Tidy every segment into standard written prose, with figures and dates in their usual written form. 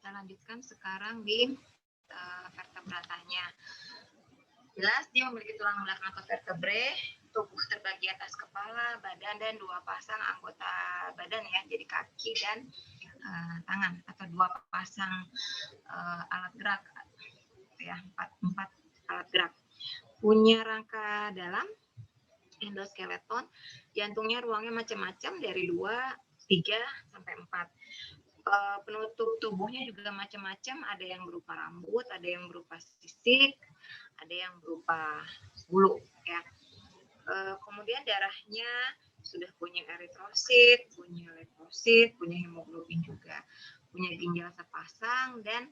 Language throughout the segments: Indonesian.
kita lanjutkan sekarang di vertebratanya. Jelas dia memiliki tulang belakang atau vertebrae, tubuh terbagi atas kepala, badan, dan 2 pasang anggota badan ya, jadi kaki dan tangan, atau 2 pasang alat gerak ya, 4 alat gerak. Punya rangka dalam, endoskeleton, jantungnya ruangnya macam-macam dari 2, 3 sampai 4. Penutup tubuhnya juga macam-macam, ada yang berupa rambut, ada yang berupa sisik, ada yang berupa bulu ya. Kemudian darahnya sudah punya eritrosit, punya leukosit, punya hemoglobin juga, punya ginjal sepasang dan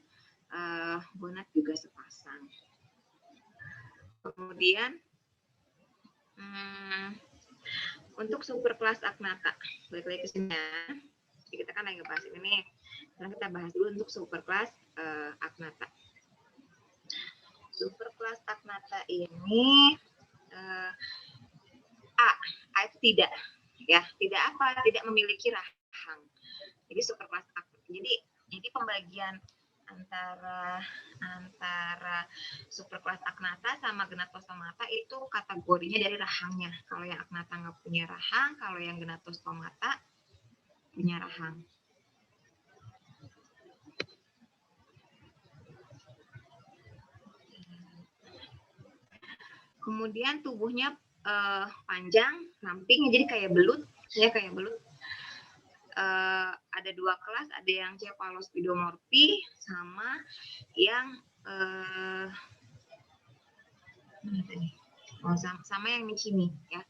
gonad juga sepasang. Kemudian untuk superkelas Agnatha, balik lagi ke sini ya. Jadi kita kan lagi bahas ini nih. Sekarang kita bahas dulu untuk superkelas Agnatha. Superkelas Agnatha ini A itu tidak, ya, tidak apa? Tidak memiliki rahang. Jadi superkelas Agnatha. Jadi pembagian antara superkelas Agnatha sama Gnatostomata itu kategorinya dari rahangnya. Kalau yang Agnatha nggak punya rahang, kalau yang Gnatostomata punya rahang. Kemudian tubuhnya panjang, ramping, jadi kayak belut, ya kayak belut. Ada 2 kelas, ada yang cephalospidomorphi sama yang sama yang Michini ya.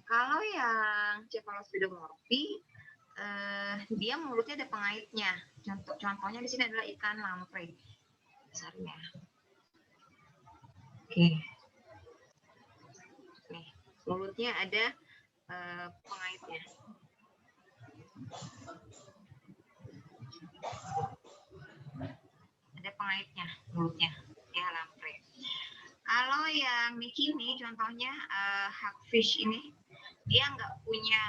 Kalau yang cephalospidomorphi dia mulutnya ada pengaitnya. Contohnya di sini adalah ikan lamprey besarnya. Oke. Nih, mulutnya ada pengaitnya. Ada pengaitnya mulutnya, ya lamprey. Kalau yang Michini contohnya hagfish ini dia nggak punya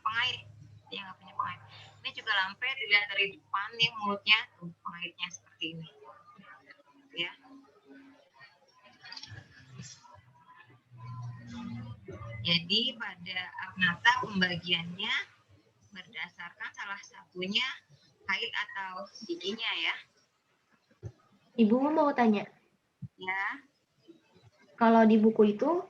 pengait, dia nggak punya pengait. Ini juga lamprey, dilihat dari depan nih mulutnya tuh pengaitnya seperti ini, ya. Jadi pada Agnatha pembagiannya berdasarkan salah satunya kait atau giginya ya. Ibu mau tanya. Ya. Kalau di buku itu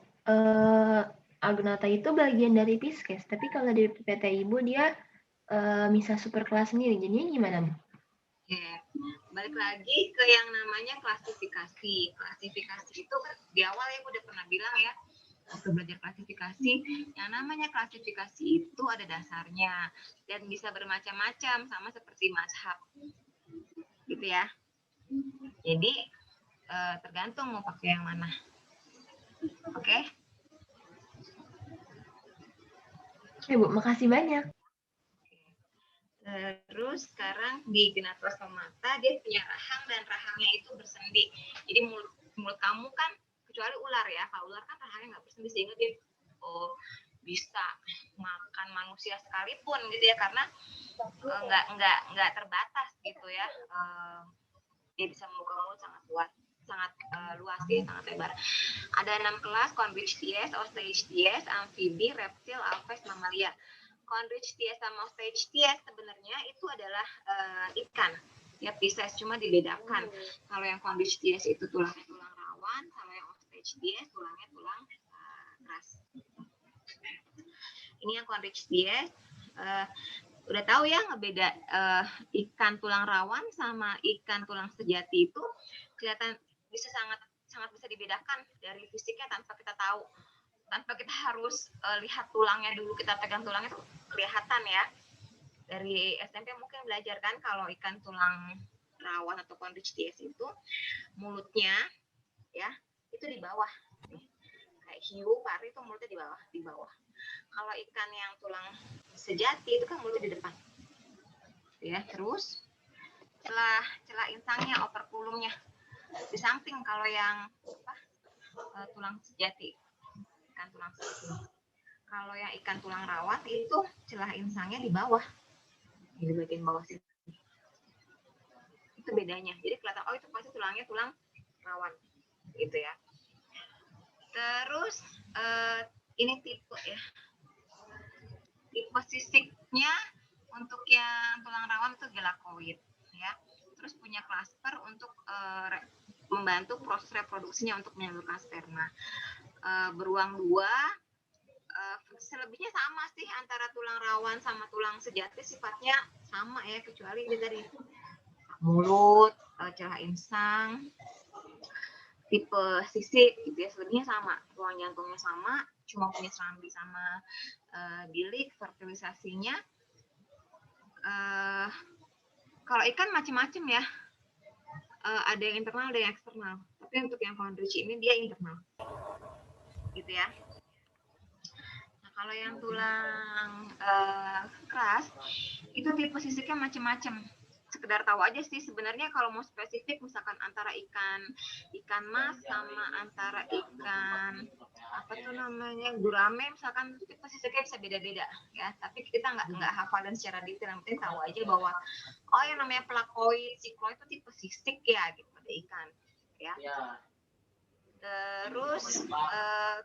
Agnatha itu bagian dari Pisces, tapi kalau di PT Ibu dia misal superkelas sendiri. Jadinya gimana, Bu? Oke, balik lagi ke yang namanya klasifikasi. Klasifikasi itu di awal ya udah pernah bilang ya, waktu belajar klasifikasi, yang namanya klasifikasi itu ada dasarnya dan bisa bermacam-macam sama seperti mazhab, gitu ya. Jadi tergantung mau pakai yang mana. Oke? Oke, Bu, makasih banyak. Terus sekarang di Gnatostomata dia punya rahang dan rahangnya itu bersendi. Jadi mulut kamu kan kecuali ular ya, kalau ular kan rahangnya nggak bersendi sehingga dia bisa makan manusia sekalipun gitu ya, karena nggak terbatas gitu ya. Dia bisa membuka mulut sangat luas, sangat luas ya, sangat lebar. Ada 6 kelas: Chondrichthyes, Osteichthyes, Amfibi, Reptil, Alves, Mamalia. Chondrichthyes sama Osteichthyes sebenarnya itu adalah ikan ya, Pisces, cuma dibedakan. Kalau yang Chondrichthyes itu tulangnya tulang rawan, kalau yang Osteichthyes tulangnya tulang keras. Ini yang Chondrichthyes. Udah tahu ya ngebeda ikan tulang rawan sama ikan tulang sejati itu kelihatan bisa sangat bisa dibedakan dari fisiknya tanpa kita tahu, tanpa kita harus lihat tulangnya dulu, kita pegang tulangnya tuh kelihatan ya. Dari SMP mungkin belajar kan kalau ikan tulang rawan atau Chondrichthyes itu mulutnya ya itu di bawah, kayak hiu, pari itu mulutnya di bawah. Kalau ikan yang tulang sejati itu kan mulutnya di depan, ya. Terus celah insangnya, operculumnya di samping. Kalau yang tulang sejati, ikan tulang sejati. Kalau yang ikan tulang rawat itu celah insangnya di bawah, di bagian bawah sini. Itu bedanya. Jadi kelihatan, oh itu pasti tulangnya tulang rawan, gitu ya. Terus ini tipe ya. Tipe sisiknya untuk yang tulang rawan itu gilakoid, ya. Terus punya klasper untuk membantu proses reproduksinya untuk menyalurkan sperma. Beruang 2, selebihnya sama sih antara tulang rawan sama tulang sejati, sifatnya sama ya, kecuali ini dari mulut, celah insang, tipe sisik gitu ya, selebihnya sama. Ruang jantungnya sama, cuma punya serambi sama bilik. Fertilisasinya kalau ikan macam-macam ya, ada yang internal, ada yang eksternal. Tapi untuk yang Chondrichthyes ini dia internal, gitu ya. Nah, kalau yang tulang keras itu tipe sisiknya macam-macam. Sekedar tahu aja sih sebenarnya, kalau mau spesifik misalkan antara ikan mas sama antara ikan apa tuh namanya gurame misalkan, tipe sisiknya bisa beda-beda ya, tapi kita nggak hafalin secara detail. Yang penting tahu aja bahwa oh yang namanya plakoid, sikloid itu tipe sisik ya gitu pada ikan ya. Terus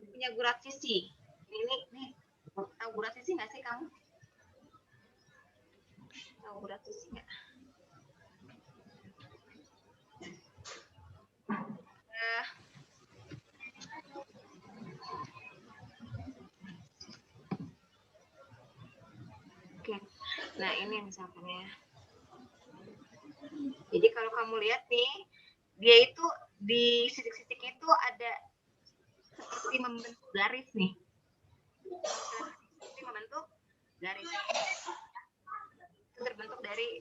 punya gurat sisi. Ini tahu gurat sisi nggak sih kamu? Tahu gurat sisi nggak? Oke, nah ini misalnya. Jadi kalau kamu lihat nih, dia itu di sitik-sitik itu ada seperti membentuk garis nih. Seperti membentuk garis. Itu terbentuk dari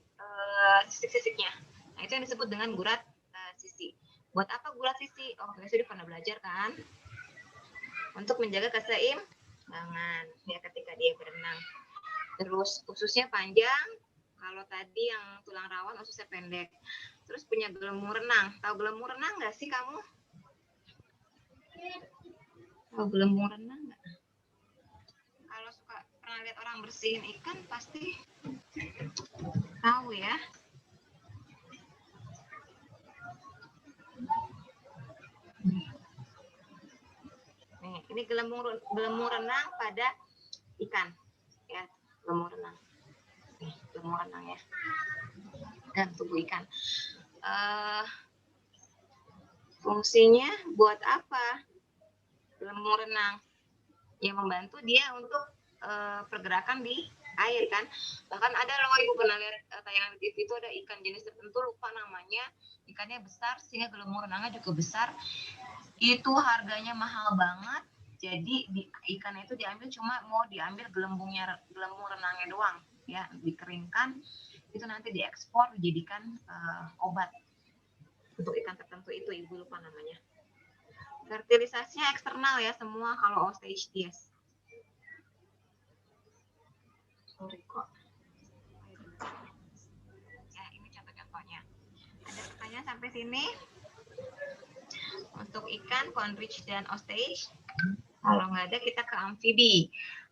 sisik-sisiknya. Nah, itu yang disebut dengan gurat sisi. Buat apa gurat sisi? Oh, kalian sudah pernah belajar kan? Untuk menjaga keseimbangan ya ketika dia berenang. Terus ususnya panjang. Kalau tadi yang tulang rawan ususnya pendek. Terus punya gelembung renang. Tahu gelembung renang nggak sih kamu? Tahu gelembung renang nggak? Kalau suka pernah lihat orang bersihin ikan pasti tahu ya. Nih, ini gelembung renang pada ikan ya, gelembung renang. Nih, gelembung renang ya. Dan tubuh ikan. Fungsinya buat apa? Gelembung renang yang membantu dia untuk pergerakan di air kan. Bahkan ada loh, ibu pernah lihat tayangan TV itu ada ikan jenis tertentu, lupa namanya, ikannya besar sehingga gelembung renangnya juga besar. Itu harganya mahal banget. Jadi ikan itu diambil cuma mau diambil gelembung renangnya doang ya, dikeringkan, itu nanti diekspor dijadikan obat untuk ikan tertentu itu, ibu lupa namanya. Fertilisasinya eksternal ya semua kalau Osteichthyes. Sorry kok. Ya, ini contoh-contohnya. Ada pertanyaan sampai sini? Untuk ikan, Chondrichthyes dan Osteichthyes. Kalau nggak ada, kita ke amfibi.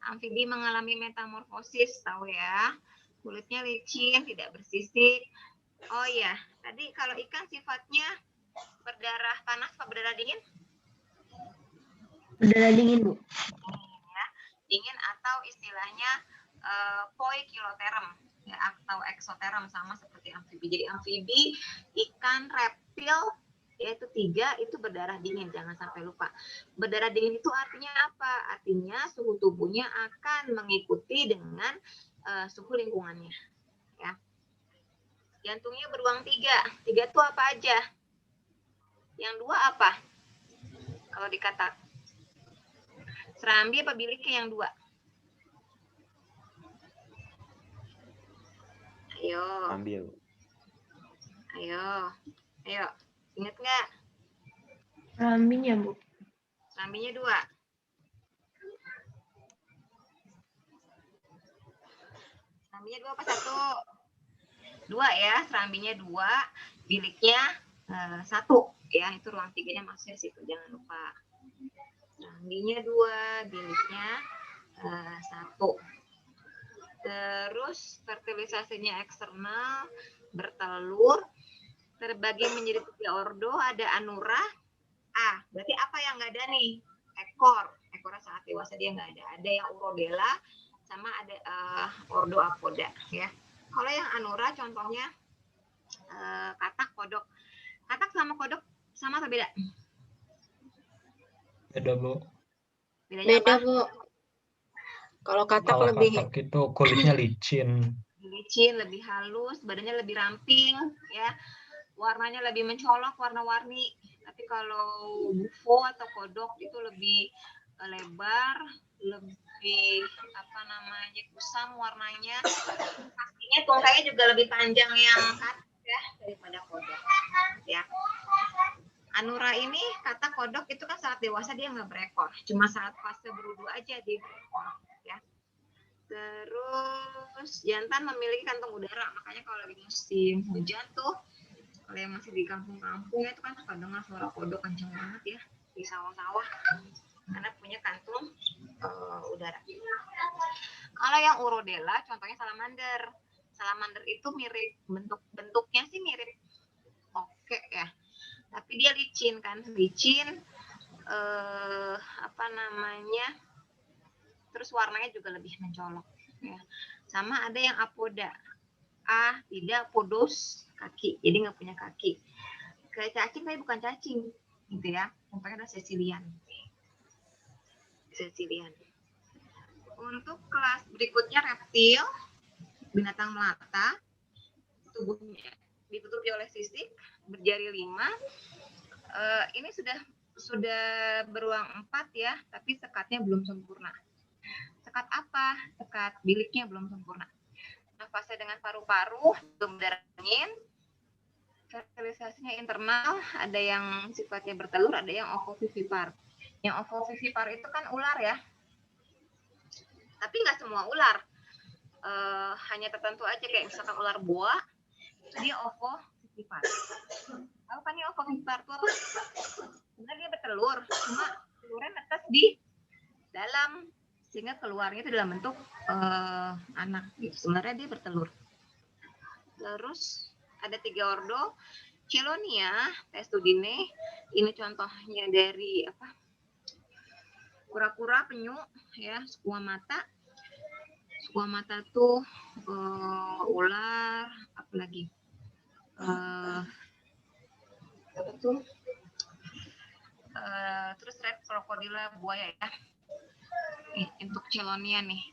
Amfibi mengalami metamorfosis, tahu ya. Kulitnya licin, tidak bersisik. Oh ya, tadi kalau ikan sifatnya berdarah panas atau berdarah dingin? Berdarah dingin, Bu. Ya, dingin atau istilahnya poikiloterem ya, atau eksoterem, sama seperti amfibi. Jadi amfibi, ikan, reptil, yaitu 3 itu berdarah dingin, jangan sampai lupa. Berdarah dingin itu artinya apa? Artinya suhu tubuhnya akan mengikuti dengan suhu lingkungannya. Ya. Jantungnya beruang 3. 3 itu apa aja? Yang 2 apa? Kalau dikata serambi apa biliknya yang 2? Ayo. Ambil. Ayo. Ingat nggak? Serambinya, Bu. Serambinya 2. Serambinya 2 apa 1? 2 ya, serambinya 2, biliknya 1 ya, itu ruang 3-nya maksudnya situ, jangan lupa. Serambinya 2, biliknya 1. Terus fertilisasinya eksternal, bertelur. terbagi menjadi 3 ordo, ada Anura. Berarti apa yang nggak ada nih? Ekornya sangat dewasa dia nggak ada. Ada yang Urodela sama ada ordo Apoda ya. Kalau yang Anura contohnya katak, kodok. Katak sama kodok sama atau beda? Beda, Bu. Bedanya Beda, apa? Bu. Kalau katak Kalau lebih katak itu kulitnya licin. Licin, lebih halus, badannya lebih ramping, ya. Warnanya lebih mencolok, warna-warni. Tapi kalau bufo atau kodok itu lebih lebar, lebih kusam warnanya. Pastinya tungkainya juga lebih panjang yang katak ya daripada kodok, ya. Anura ini kata kodok itu kan saat dewasa dia nggak berekor, cuma saat fase berudu aja dia berekor, ya. Terus jantan memiliki kantong udara, makanya kalau lagi musim hujan tuh, kalau yang masih di kampung-kampung itu kan suka dengar suara kodok kenceng banget ya di sawah-sawah, karena punya kantung udara. Kalau yang Urodela, contohnya salamander. Salamander itu mirip bentuknya sih mirip oke ya. Tapi dia licin kan, terus warnanya juga lebih mencolok ya. Sama ada yang apoda, tidak podos kaki, jadi nggak punya kaki, kayak cacing tapi bukan cacing gitu ya. Contohnya ada Cecilian. Untuk kelas berikutnya reptil, binatang melata, tubuhnya ditutupi oleh sisik, berjari 5. Ini sudah beruang 4 ya, tapi sekatnya belum sempurna. Sekat apa? Sekat biliknya belum sempurna. Nafasnya dengan paru-paru, belum udara dingin. Fertilisasinya internal, ada yang sifatnya bertelur, ada yang ovovivipar. Yang ovovivipar itu kan ular ya, tapi nggak semua ular. Hanya tertentu aja, kayak misalkan ular boa, itu dia ovovivipar. Tahu kan ya ovovivipar itu apa? Sebenarnya dia bertelur, cuma telurnya netes di dalam, sehingga keluarnya itu dalam bentuk anak gitu. Sebenarnya dia bertelur. Terus ada 3 ordo, Chelonia, Testudine. Ini contohnya dari kura-kura penyu ya, squamata. Squamata tuh ular, apalagi terus red crocodile, buaya ya. Untuk Chelonia nih,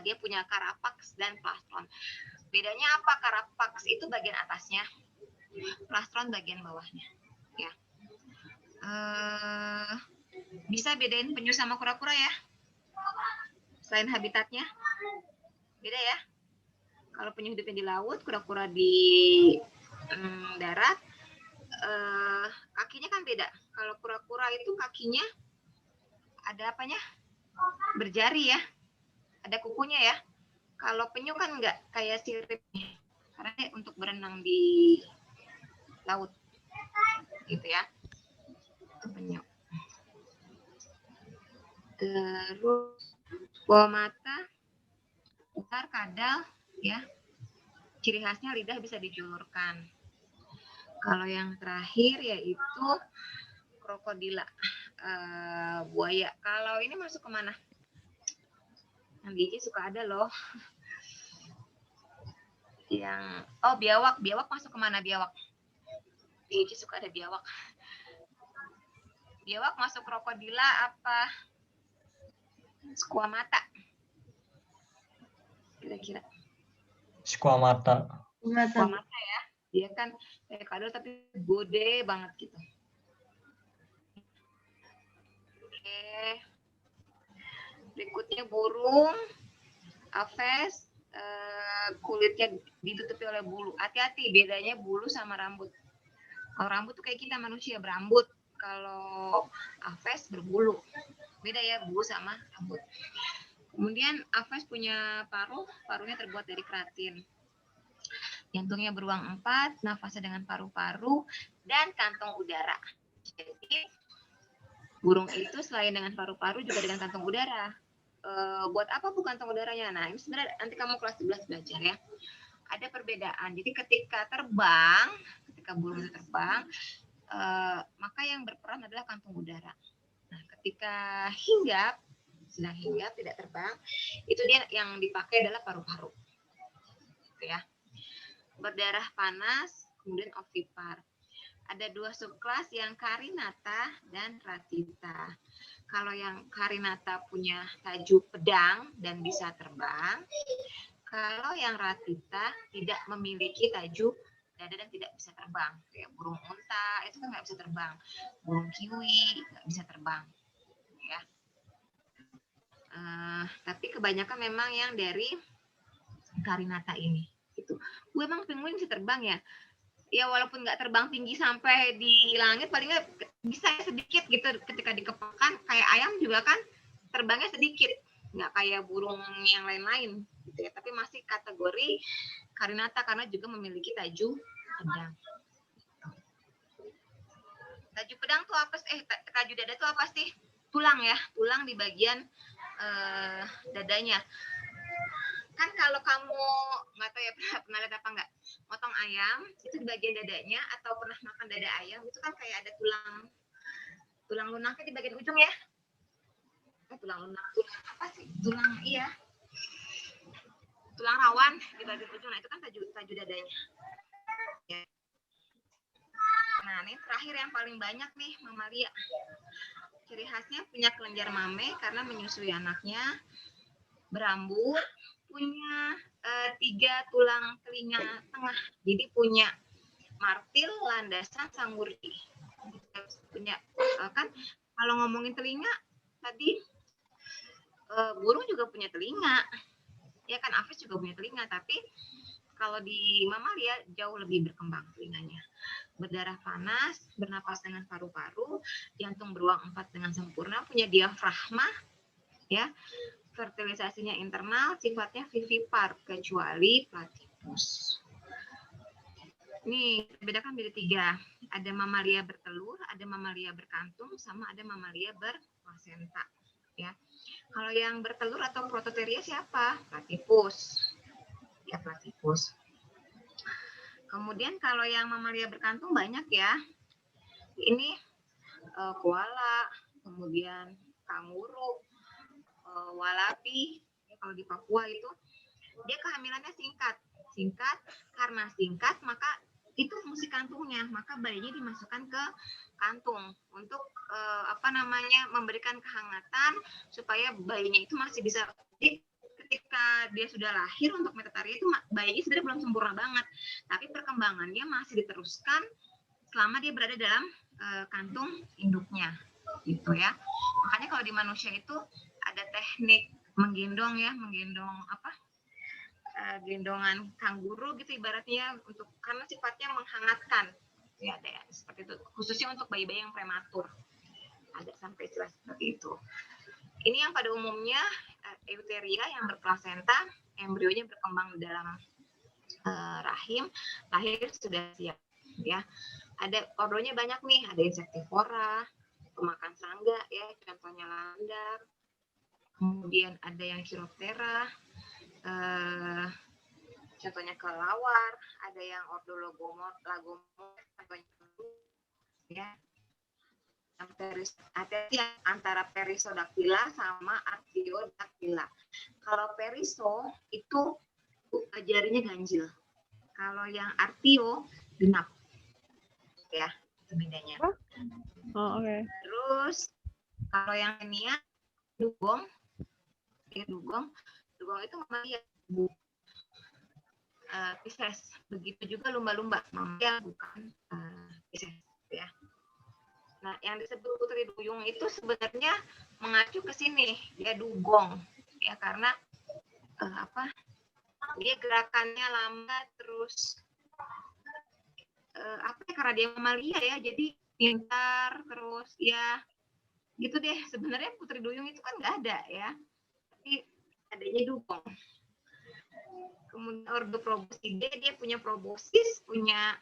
dia punya carapax dan plastron. Bedanya apa? Carapax itu bagian atasnya, plastron bagian bawahnya ya. Bisa bedain penyu sama kura-kura ya, selain habitatnya beda ya. Kalau penyu hidupnya di laut, kura-kura di darat, kakinya kan beda. Kalau kura-kura itu kakinya ada apanya? Berjari ya, ada kukunya ya. Kalau penyu kan enggak, kayak sirip, karena untuk berenang di laut gitu ya. Itu penyu. Terus squamata, ular, kadal ya. Ciri khasnya lidah bisa dijulurkan. Kalau yang terakhir yaitu krokodila, buaya. Kalau ini masuk kemana? Yang di IJ suka ada loh. Yang biawak masuk kemana biawak? Di IJ suka ada biawak. Biawak masuk krokodila apa squamata? Kira-kira. Squamata Ya. Dia kan kayak kadal tapi gede banget gitu. Oke. Berikutnya burung, aves, kulitnya ditutupi oleh bulu. Hati-hati, bedanya bulu sama rambut. Kalau rambut tuh kayak kita manusia berambut. Kalau aves berbulu. Beda ya bulu sama rambut. Kemudian aves punya paruhnya terbuat dari keratin. Jantungnya beruang 4, nafasnya dengan paru-paru, dan kantong udara. Jadi burung itu selain dengan paru-paru juga dengan kantong udara. Buat apa bu kantong udaranya? Nah ini sebenarnya nanti kamu kelas 11 belajar ya. ada perbedaan. Jadi ketika burung itu terbang, maka yang berperan adalah kantung udara. Nah, ketika sedang hinggap tidak terbang, itu dia yang dipakai adalah paru-paru. Gitu ya. Berdarah panas, kemudian ovipar. Ada 2 subkelas yang Carinata dan Ratita. Kalau yang Carinata punya tajuk pedang dan bisa terbang. Kalau yang Ratita tidak memiliki tajuk dada dan tidak bisa terbang. Kayak burung unta itu kan nggak bisa terbang. Burung kiwi nggak bisa terbang. Ya. Tapi kebanyakan memang yang dari Carinata ini. Gitu. Emang penguin bisa terbang ya? Ya walaupun nggak terbang tinggi sampai di langit, paling nggak bisa sedikit gitu ketika dikepakkan. Kayak ayam juga kan terbangnya sedikit, nggak kayak burung yang lain-lain gitu ya. Tapi masih kategori Carinata karena juga memiliki tajuk pedang. Tajuk pedang tuh apa sih? Tajuk dada tuh apa sih? Tulang ya, tulang di bagian dadanya. Kan kalau kamu nggak tahu ya pernah lihat apa nggak, motong ayam itu di bagian dadanya atau pernah makan dada ayam itu kan kayak ada tulang lunaknya di bagian ujung ya. Tulang lunak, tulang apa sih? Tulang rawan di bagian ujung. Nah itu kan tajuk dadanya. Ya. Nah ini terakhir yang paling banyak nih mamalia. Ciri khasnya punya kelenjar mame karena menyusui anaknya, berambut, punya 3 tulang telinga tengah. Jadi punya martil, landasan, sanggurdi. Punya kan kalau ngomongin telinga tadi burung juga punya telinga. Ya kan Afis juga punya telinga, tapi kalau di mamalia jauh lebih berkembang telinganya. Berdarah panas, bernapas dengan paru-paru, jantung beruang 4 dengan sempurna, punya diafragma, ya. Fertilisasinya internal, sifatnya vivipar kecuali platypus. Ini bedakan menjadi 3. Ada mamalia bertelur, ada mamalia berkantung, sama ada mamalia berplasenta. Ya. Kalau yang bertelur atau prototeria siapa? Platypus. Ya, platypus. Kemudian kalau yang mamalia berkantung banyak ya. Ini koala, kemudian kanguru, walabi, kalau di Papua itu dia kehamilannya singkat karena singkat maka itu fungsi kantungnya, maka bayinya dimasukkan ke kantung untuk memberikan kehangatan supaya bayinya itu masih bisa. Jadi ketika dia sudah lahir untuk metataria itu bayinya sebenarnya belum sempurna banget, tapi perkembangannya masih diteruskan selama dia berada dalam kantung induknya gitu ya. Makanya kalau di manusia itu ada teknik menggendong gendongan kanguru gitu ibaratnya karena sifatnya menghangatkan ya, ada ya seperti itu khususnya untuk bayi-bayi yang prematur, ada sampai istilah seperti itu. Ini yang pada umumnya euteria yang berplasenta, embrionya berkembang di dalam rahim, lahir sudah siap ya. Ada ordonya banyak nih, ada insektivora, pemakan serangga ya, contohnya landak. Kemudian ada yang chiroptera, contohnya kelelawar, ada yang ordologomor, contohnya ya. Ada yang antara Perissodactyla sama Artiodactyla. Kalau Perisso itu jarinya ganjil. Kalau yang Artio genap. Ya, itu bedanya. Oh, oke. Terus kalau yang ini ya dugong itu mamalia, Pisces. Begitu juga lumba-lumba, mamalia bukan Pisces ya. Nah, yang disebut putri duyung itu sebenarnya mengacu ke sini, dia dugong ya karena dia gerakannya lambat, terus karena dia mamalia ya, jadi pintar, terus ya gitu deh. Sebenarnya putri duyung itu kan nggak ada ya, tapi adanya dugong. Kemudian ordo Proboscidae, dia punya proboscis, punya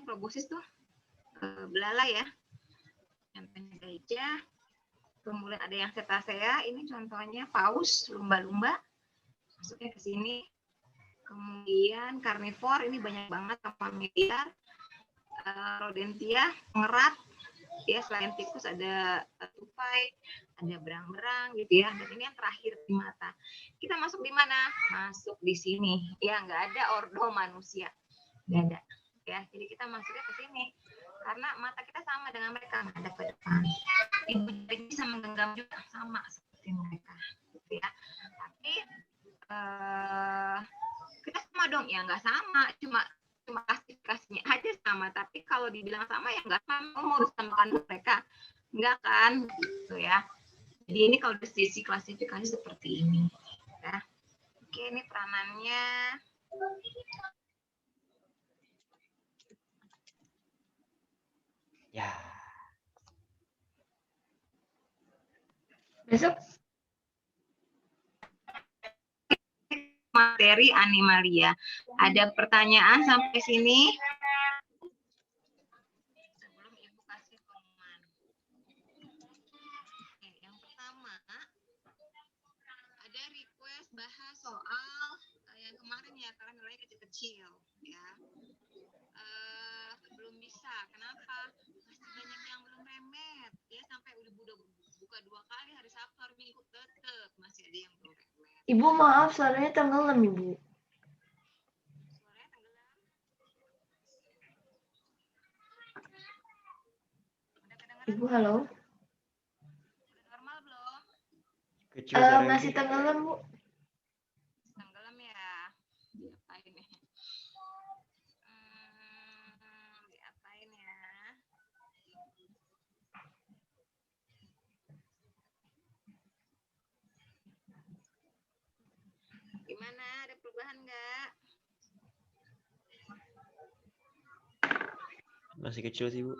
proboscis tuh belalai ya, contohnya gajah. Kemudian ada yang cetacea, ini contohnya paus, lumba-lumba, masuknya ke sini. Kemudian karnivor ini banyak banget familiar, rodentia, ngerat, ya selain tikus ada tupai, ada berang-berang gitu ya. Dan ini yang terakhir primata. Kita masuk di mana? Masuk di sini. Ya nggak ada ordo manusia, nggak ada. Ya, jadi kita masuknya ke sini karena mata kita sama dengan mereka, menghadap ke depan. Ibu jari bisa menggenggam juga sama seperti mereka, gitu ya. Tapi kita sama dong, ya nggak sama, cuma klasifikasinya aja sama. Tapi kalau dibilang sama ya nggak sama, mau disamakan mereka, nggak kan, gitu ya. Jadi ini kalau dari sisi klasifikasi seperti ini, ya. Oke, ini peranannya. Ya. Besok Materi animalia. Ada pertanyaan sampai sini? Sebelum Ibu kasih pengumuman. Oke, yang pertama ada request bahas soal yang kemarin ya, karena nilainya kecil-kecil ya. Belum bisa. Kenapa? Masih banyak yang belum remet ya, sampai udah buka 2 kali hari Sabtu, hari Minggu tetap masih ada yang belum remet. Ibu maaf suaranya tenggelam Ibu. Suaranya tenggelam. Udah kedengeran? Ibu halo. Udah normal belum? Kecil suaranya, Masih Bu. tenggelam Bu. Tenggelam ya. Diapain ya? Diapain ya? Gimana? Ada perubahan nggak? Masih kecil sih, Bu.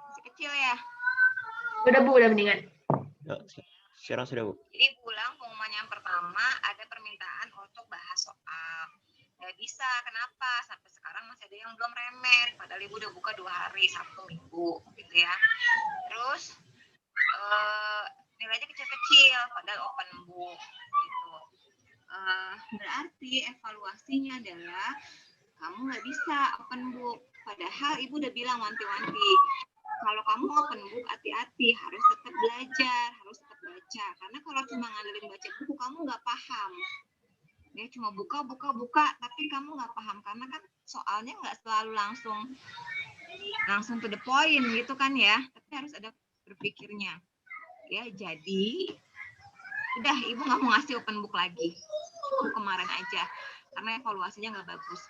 Masih kecil ya? Udah Bu, udah mendingan. Ya, sekarang sudah, Bu. Jadi pulang pengumuman yang pertama ada permintaan untuk bahas soal. Nggak bisa, kenapa? Sampai sekarang masih ada yang belum remet. Padahal Ibu udah buka 2 hari, Sabtu Minggu, gitu ya. Terus nilainya kecil-kecil, padahal open book, gitu. Berarti evaluasinya adalah kamu nggak bisa open book. Padahal Ibu udah bilang wanti-wanti, kalau kamu open book hati-hati, harus tetap belajar, harus tetap baca. Karena kalau cuma ngandelin baca buku, kamu nggak paham. Ya cuma buka, tapi kamu nggak paham. Karena kan soalnya nggak selalu langsung to the point gitu kan ya. Tapi harus ada berpikirnya. Ya, jadi udah Ibu nggak mau ngasih open book lagi. Cukup kemarin aja. Karena evaluasinya nggak bagus.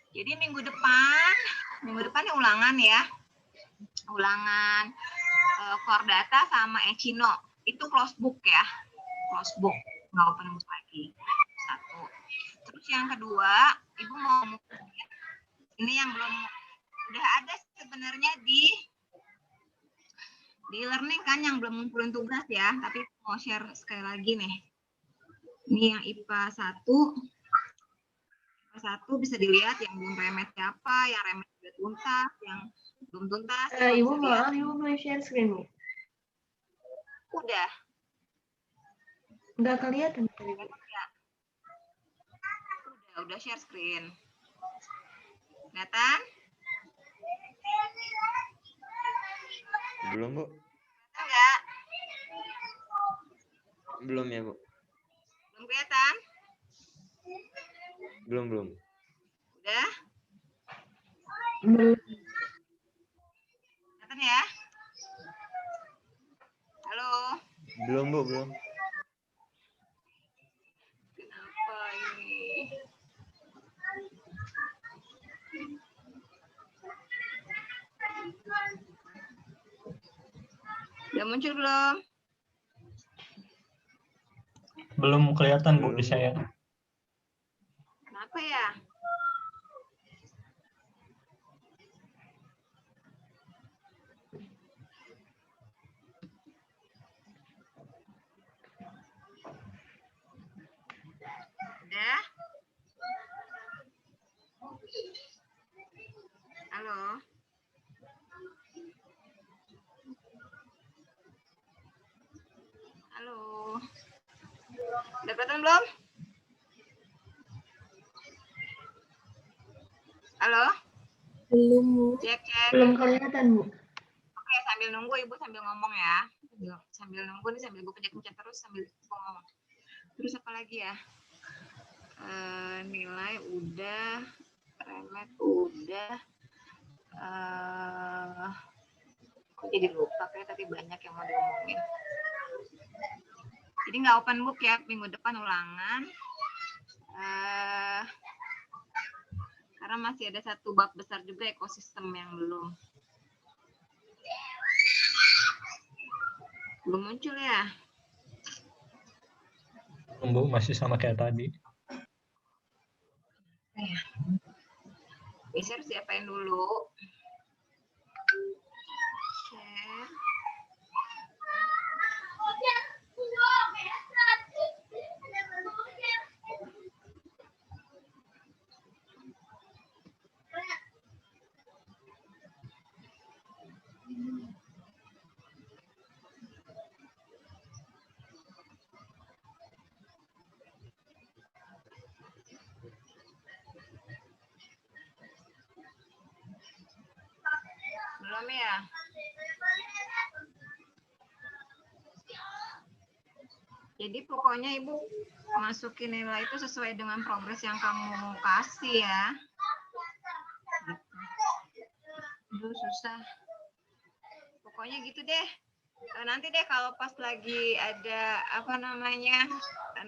Jadi minggu depan ya ulangan ya. Ulangan core data sama Echino itu close book ya, close book, nggak open book lagi. 1. Terus yang kedua, Ibu mau ini yang belum udah ada sebenarnya di learning kan, yang belum ngumpulin tugas ya, tapi mau share sekali lagi nih. Ini yang IPA 1 bisa dilihat yang belum remet siapa, yang remet sudah tuntas, yang belum tuntas. Ibu maaf, Ibu boleh share screen Bu? Udah. Nggak kelihatan. Udah share screen. Kelihatan? Belum, Bu. Enggak? Belum ya, Bu. Belum kelihatan? Belum. Udah? Belum. Kelihatan ya? Halo? Belum, Bu, belum. Kenapa ini? Udah muncul belum? Belum kelihatan Bu di Belum, Bu. saya. Kenapa ya? Udah? Halo? Halo? Kelihatan belum? Halo? Belum, Bu. Cek, cek. Belum kelihatan, Bu. Oke, sambil nunggu Ibu sambil ngomong ya. Sambil nunggu nih, sambil Ibu pencet-pencet terus sambil Ibu ngomong. Terus apa lagi ya? Nilai udah, remet udah. Kok jadi lupa kayak tadi banyak yang mau diomongin. Jadi nggak open book ya, minggu depan ulangan. Karena masih ada satu bab besar juga ekosistem yang belum muncul ya. Bu, masih sama kayak tadi. Share siapain dulu. Share. Belum ya? Jadi pokoknya Ibu masukin nilai itu sesuai dengan progres yang kamu kasih ya. Aduh, susah. Pokoknya gitu deh. Nanti deh kalau pas lagi ada apa namanya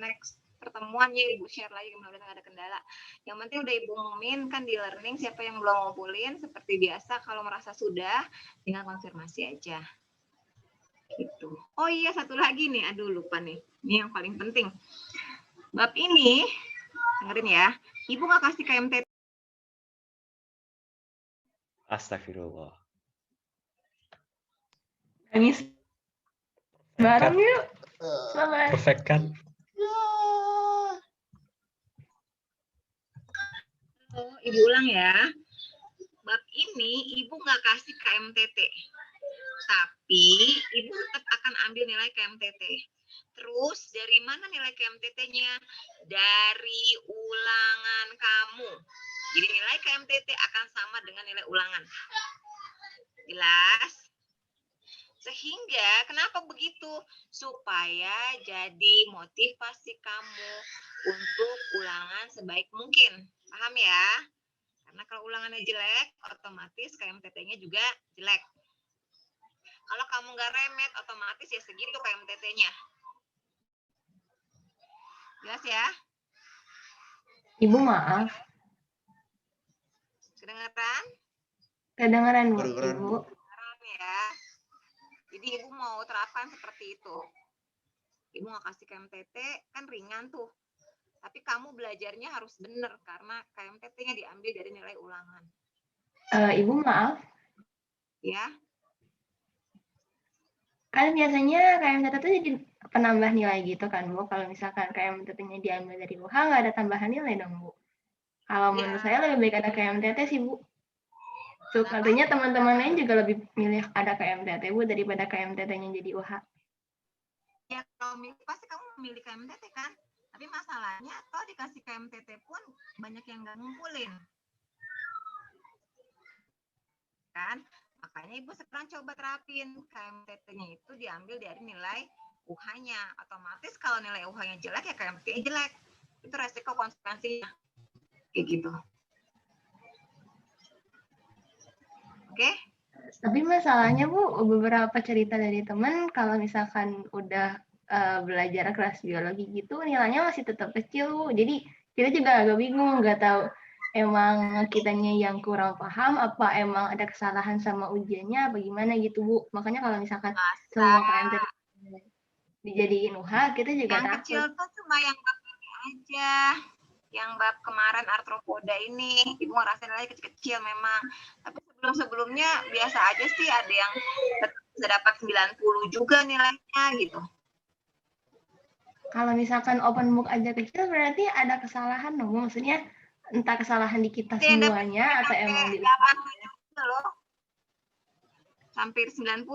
next pertemuan ya Ibu share lagi, mudah-mudahan nggak ada kendala. Yang penting udah Ibu umumin kan di learning siapa yang belum ngumpulin, seperti biasa kalau merasa sudah tinggal konfirmasi aja. Gitu. Oh iya, satu lagi nih, aduh lupa nih. Ini yang paling penting. Bab ini, dengerin ya, Ibu nggak kasih KMT. Astagfirullah. Nangis bareng yuk. Selamat. Perfect kan? Ibu ulang ya. Bab ini Ibu nggak kasih KMTT. Tapi Ibu tetap akan ambil nilai KMTT. Terus dari mana nilai KMTT-nya? Dari ulangan kamu. Jadi nilai KMTT akan sama dengan nilai ulangan. Jelas? Sehingga kenapa begitu? Supaya jadi motivasi kamu untuk ulangan sebaik mungkin. Paham ya? Karena kalau ulangannya jelek, otomatis KMTT-nya juga jelek. Kalau kamu nggak remet, otomatis ya segitu KMTT-nya. Jelas ya? Ibu maaf. Kedengeran? Kedengeran, Bu. Kedengeran, Ibu. Kedengeran ya. Jadi Ibu mau terapkan seperti itu. Ibu nggak kasih KMTT, kan ringan tuh. Tapi kamu belajarnya harus benar, karena KMTT-nya diambil dari nilai ulangan. Ibu maaf. Ya? Kan biasanya KMTT itu jadi penambah nilai gitu kan, Bu. Kalau misalkan KMTT-nya diambil dari UH, nggak ada tambahan nilai dong, Bu. Kalau menurut saya lebih baik ada KMTT sih, Bu. Artinya teman-teman lain juga lebih milih ada KMTT, Bu, daripada KMTT-nya jadi UH. Ya, kalau pasti kamu memilih KMTT kan? Tapi masalahnya, kalau dikasih KMTT pun banyak yang nggak ngumpulin. Kan? Makanya Ibu sekarang coba terapin. KMTT-nya itu diambil dari nilai UH-nya. Otomatis kalau nilai UH-nya jelek, ya KMTT-nya jelek. Itu resiko konsekuensinya. Kayak gitu. Oke? Tapi masalahnya, Bu, beberapa cerita dari teman, kalau misalkan udah belajar kelas biologi gitu, nilainya masih tetap kecil, Bu. Jadi kita juga agak bingung, nggak tahu emang kitanya yang kurang paham, apa emang ada kesalahan sama ujiannya, apa gimana gitu, Bu. Makanya kalau misalkan semua KMTT dijadiin UH, kita juga yang takut. kecil tuh cuma yang bab ini aja. Yang bab kemarin arthropoda ini, Ibu ngerasain lagi kecil-kecil memang. Tapi sebelum-sebelumnya biasa aja sih, ada yang bisa dapat 90 juga nilainya gitu. Kalau misalkan open book aja kecil, berarti ada kesalahan dong, Bu. Maksudnya entah kesalahan di kita semuanya atau emang di loh. Hampir 90.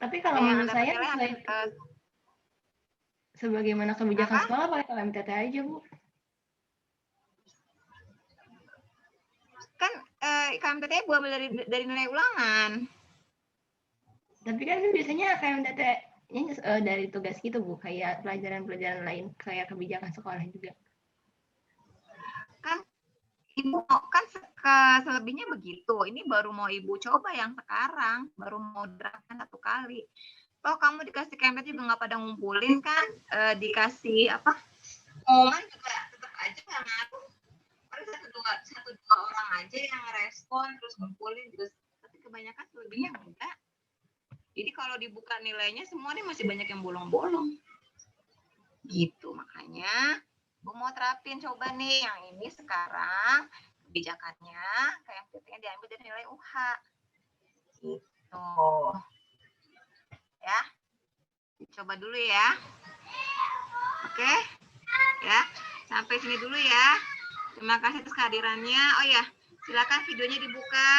Tapi kalau Yang menurut dapat saya nilai sesuai sebagaimana kebijakan apa? sekolah pakai KMTT aja, Bu. Kan KMTT diambil dari nilai ulangan. Tapi kan biasanya KMTT-nya dari tugas gitu, Bu, kayak pelajaran-pelajaran lain, kayak kebijakan sekolah juga. Kan Ibu kan selebihnya begitu. Ini baru mau Ibu coba yang sekarang, baru mau terapkan 1 kali. Toh kamu dikasih KMTT juga nggak pada ngumpulin kan? Dikasih apa? Pengumuman juga tetap aja nggak ngaruh. Paling satu dua orang aja yang respon terus ngumpulin terus. Tapi kebanyakan selebihnya enggak. Jadi kalau dibuka nilainya semua nih masih banyak yang bolong-bolong. Gitu makanya gue mau terapin coba nih yang ini sekarang kebijakannya KMTT-nya diambil dari nilai UH. Gitu. Ya. Coba dulu ya. Oke. Ya. Sampai sini dulu ya. Terima kasih atas kehadirannya. Oh ya, silakan videonya dibuka.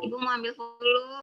Ibu mau ambil dulu.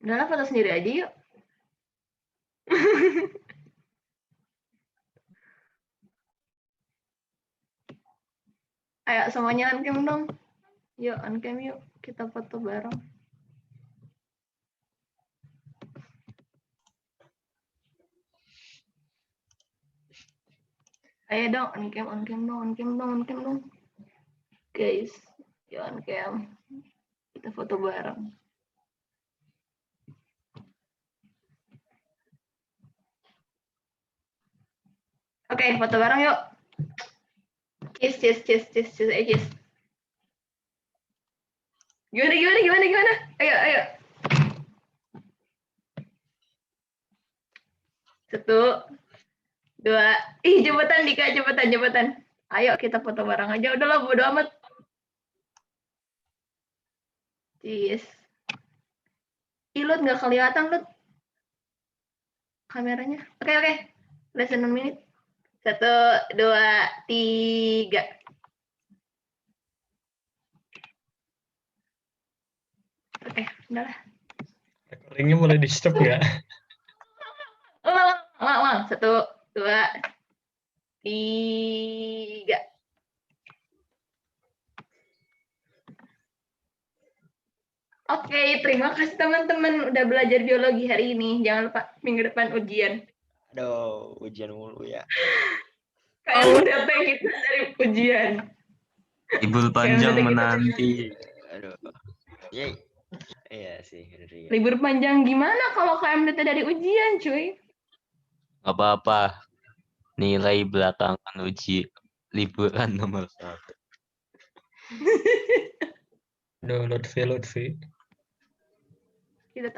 Udah lah, foto sendiri aja yuk. Ayo semuanya on cam dong. Yuk on cam yuk. Kita foto bareng. Ayo dong on cam dong. Guys, yuk on cam. Kita foto bareng. Oke, foto bareng yuk. Cheers. Cheers. Gimana? Ayo. 1, 2. Ih, cepetan Dika, cepetan. Ayo kita foto bareng aja. Udahlah, bodo amat. Cheers. Ih, Lut, nggak kelihatan, Lut. Kameranya. Oke. Less than 1 minute. 1, 2, 3. Oke, udahlah. Recordingnya boleh di stop nggak? Ulang. 1, 2, 3. Oke, terima kasih teman-teman udah belajar biologi hari ini. Jangan lupa minggu depan ujian. Aduh, ujian mulu ya. Kalian udah pengen kita dari ujian. Libur panjang menanti. Aduh. Iya sih, Henry. Libur panjang gimana kalau KMDT dari ujian, cuy? Gak apa-apa. Nilai belakangan uji liburan nomor 1. Aduh, Lutfi. Kita